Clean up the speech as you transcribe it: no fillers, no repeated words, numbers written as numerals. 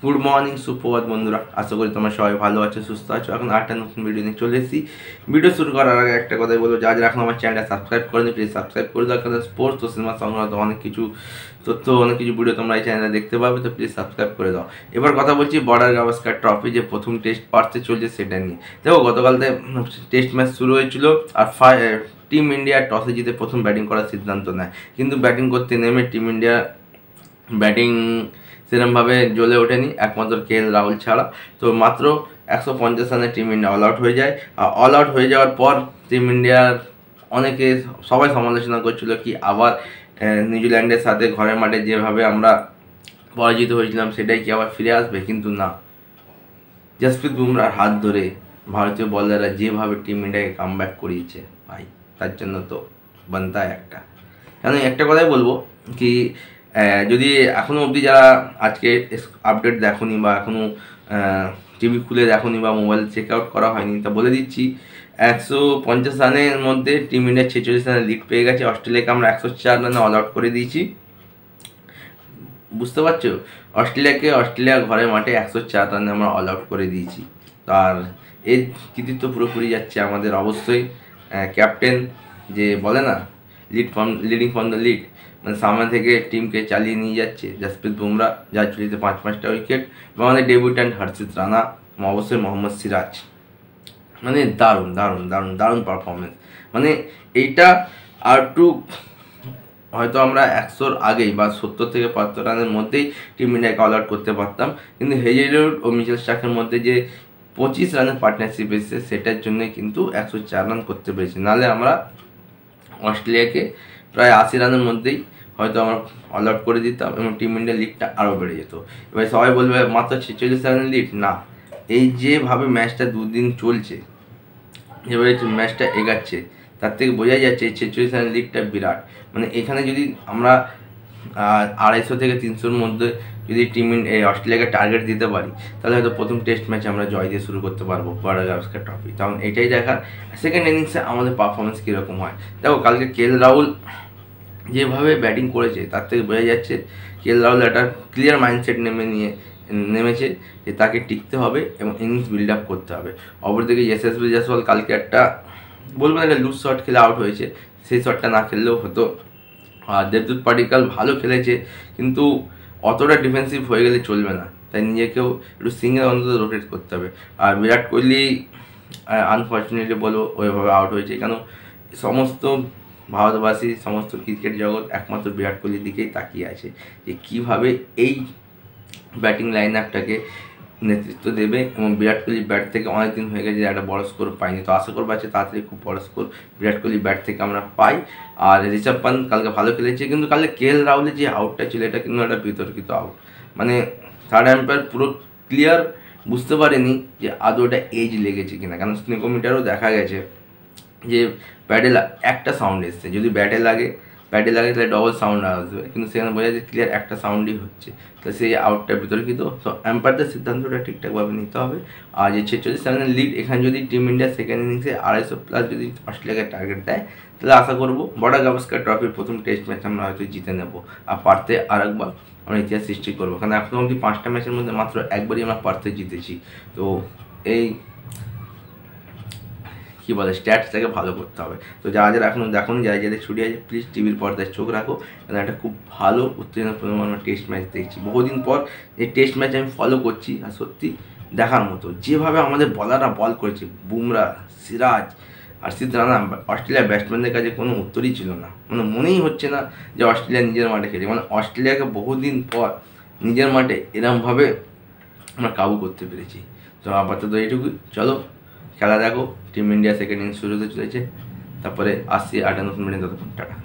Good morning সুপ্রভাত বন্ধুরা, আশা করি তোমরা সবাই ভালো আছো, সুস্থ আছো। এখন আরেকটা নতুন ভিডিও নিয়ে চলে এসেছি। ভিডিও শুরু করার আগে একটা কথাই বলবো, যারা এখন আমার চ্যানেলটা সাবস্ক্রাইব করেনি প্লিজ সাবস্ক্রাইব করে দাও, কারণ স্পোর্টস ও সিনেমা সংক্রান্ত অনেক কিছু তথ্য, অনেক কিছু ভিডিও তোমরা এই চ্যানেলে দেখতে পাবে, তো প্লিজ সাবস্ক্রাইব করে দাও। এবার কথা বলছি বর্ডার গাভাস্কার ট্রফি যে প্রথম টেস্ট পার্টে চলছে সেটা নিয়ে। দেখো, গতকাল টেস্ট ম্যাচ শুরু হয়েছিল আর টিম ইন্ডিয়া টসে জিতে প্রথম ব্যাটিং করার সিদ্ধান্ত নেয়, কিন্তু ব্যাটিং করতে নেমে টিম ইন্ডিয়া ব্যাটিং সেরকমভাবে জ্বলে ওঠেনি, একমাত্র KL রাহুল ছাড়া। তো মাত্র 150 রানে টিম ইন্ডিয়া অল আউট হয়ে যায়। আর অল আউট হয়ে যাওয়ার পর টিম ইন্ডিয়ার অনেকে সবাই সমালোচনা করছিল কি আবার নিউজিল্যান্ডের সাথে ঘরের মাঠে যেভাবে আমরা পরাজিত হয়েছিলাম সেটাই কি আবার ফিরে আসবে, কিন্তু না। জসপ্রীত বুমরার হাত ধরে ভারতীয় বলাররা যেভাবে টিম ইন্ডিয়াকে কামব্যাক করিয়েছে ভাই, তার জন্য তো বানতা একটা। কারণ একটা কথাই বলবো কি, যদি এখনও অবধি যারা আজকে আপডেট দেখোনি বা এখনও টিভি খুলে দেখোনি বা মোবাইল চেক আউট করা হয়নি, তা বলে দিচ্ছি 150 রানের মধ্যে টিম ইন্ডিয়া 46 রানে লিড পেয়ে গেছে। অস্ট্রেলিয়াকে আমরা 104 রানে অল আউট করে দিয়েছি, বুঝতে পারছো? অস্ট্রেলিয়া ঘরের মাঠে 104 রানে আমরা অল আউট করে দিয়েছি। আর এর কৃতিত্ব পুরোপুরি যাচ্ছে আমাদের অবশ্যই ক্যাপ্টেন, যে বলে না লিডিং ফ্রম দ্য লিড, মানে সামনে থেকে টিমকে চালিয়ে নিয়ে যাচ্ছে জসপ্রীত বুমরা, যার চুরিতে 5-5টা উইকেট, এবং আমাদের ডেবিউট্যান্ট হর্ষিত রানা, এবং অবশ্যই মোহাম্মদ সিরাজ। মানে দারুণ দারুণ দারুণ দারুণ পারফরমেন্স। মানে এইটা আর একটু হয়তো আমরা 100-র আগেই বা 70 থেকে 75 রানের মধ্যেই টিম ইন্ডিয়াকে অল আউট করতে পারতাম, কিন্তু হেজেলউড ও মিচেল স্টার্কের মধ্যে যে 25 রানের পার্টনারশিপ এসেছে সেটার জন্যই কিন্তু 104 রান করতে পেরেছি। নাহলে আমরা অস্ট্রেলিয়াকে প্রায় 80 রানের মধ্যেই হয়তো আমরা অল আউট করে দিতাম এবং টিম ইন্ডিয়ার লিডটা আরও বেড়ে যেত। এবার সবাই বলবে মাত্র 46 রানের লিড, না, এই যেভাবে ম্যাচটা দুদিন চলছে, যেভাবে ম্যাচটা এগাচ্ছে, তার থেকে বোঝা যাচ্ছে 46 রানের লিডটা বিরাট। মানে এখানে যদি আমরা 250 থেকে 300-র মধ্যে যদি অস্ট্রেলিয়াকে টার্গেট দিতে পারি, তাহলে হয়তো প্রথম টেস্ট ম্যাচে আমরা জয় দিয়ে শুরু করতে পারবো বর্ডার গাভাস্কার ট্রফি। তখন এটাই দেখার সেকেন্ড ইনিংসে আমাদের পারফরমেন্স কীরকম হয়। দেখো, কালকে KL রাহুল যেভাবে ব্যাটিং করেছে তার থেকে বোঝা যাচ্ছে KL রাহুল একটা ক্লিয়ার মাইন্ডসেট নেমেছে যে তাকে টিকতে হবে এবং ইনিংস বিল্ড আপ করতে হবে। অপরদিকে যশস্বী জয়সওয়াল কালকে একটা বলবো একটা লুজ শট খেলে আউট হয়েছে, সেই শটটা না খেললেও হতো। আর দেবদূত পাডিক্কাল ভালো খেলেছে, কিন্তু অতটা ডিফেন্সিভ হয়ে গেলে চলবে না, তাই নিজেকেও একটু সিঙ্গেল অন্তত রোটেট করতে হবে। আর বিরাট কোহলি আনফর্চুনেটলি বলবো ওইভাবে আউট হয়েছে, কেন সমস্ত ভারতবাসী, সমস্ত ক্রিকেট জগৎ একমাত্র বিরাট কোহলির দিকেই তাকিয়ে আছে যে কীভাবে এই ব্যাটিং লাইন আপটাকে নেতৃত্ব দেবে। এবং বিরাট কোহলি ব্যাট থেকে অনেক দিন হয়ে গেছে একটা বড় স্কোর পাইনি, তো আশা করবো আছে তাড়াতাড়ি খুব বড় স্কোর বিরাট কোহলি ব্যাট থেকে আমরা পাই। আর ঋষভ পান্ত কালকে ভালো খেলেছে, কিন্তু কালকে KL রাহুলের যে আউটটা ছিল এটা কিন্তু একটা বিতর্কিত আউট। মানে থার্ড আম্পায়ার পুরো ক্লিয়ার বুঝতে পারেনি যে আদৌ ওটা এজ লেগেছে কিনা, কারণ স্নেকোমিটারও দেখা গেছে যে ব্যাটে একটা সাউন্ড এসছে, যদি ব্যাটে লাগে তাহলে ডবল সাউন্ড আসবে, কিন্তু সেখানে বোঝা যায় ক্লিয়ার একটা সাউন্ডই হচ্ছে, তো সেই আউটটা বিতর্কিত। তো অ্যাম্পায়ারদের সিদ্ধান্তটা ঠিকঠাকভাবে নিতে হবে। আর যে 46 রানের লিড, এখানে যদি টিম ইন্ডিয়া সেকেন্ড ইনিংসে 250+ যদি অস্ট্রেলিয়াকে টার্গেট দেয়, তাহলে আশা করবো বর্ডার গাভাস্কার ট্রফির প্রথম টেস্ট ম্যাচ আমরা হয়তো জিতে নেব, আর পারতে আরেকবার আমরা ইতিহাস সৃষ্টি করবো, কারণ এখনও অবধি 5টা ম্যাচের মধ্যে মাত্র একবারই আমরা পারতে জিতেছি। তো এই কী বলে স্ট্যাটসটাকে ভালো করতে হবে। তো যারা যারা এখনও দেখুন, যাদের ছুটি আছে প্লিজ টিভির পর্দায় চোখ রাখো, কারণ একটা খুব ভালো উত্তেজনাপূর্ণ আমরা টেস্ট ম্যাচ দেখছি। বহুদিন পর এই টেস্ট ম্যাচ আমি ফলো করছি, আর সত্যি দেখার মতো যেভাবে আমাদের বলাররা বল করেছে, বুমরা, সিরাজ, হর্ষিত রানা, অস্ট্রেলিয়ার ব্যাটসম্যানদের কাছে কোনো উত্তরই ছিল না। মানে মনেই হচ্ছে না যে অস্ট্রেলিয়া নিজের মাঠে খেলে, মানে অস্ট্রেলিয়াকে বহুদিন পর নিজের মাঠে এরমভাবে আমরা কাবু করতে পেরেছি। তো আপাতত এইটুকুই, চলো খেলা দেখো। টিম ইন্ডিয়া সেকেন্ড ইনিংস শুরু হতে চলেছে, তারপরে আসছি 8 নতুন মিনিট, ততক্ষণ টাটা।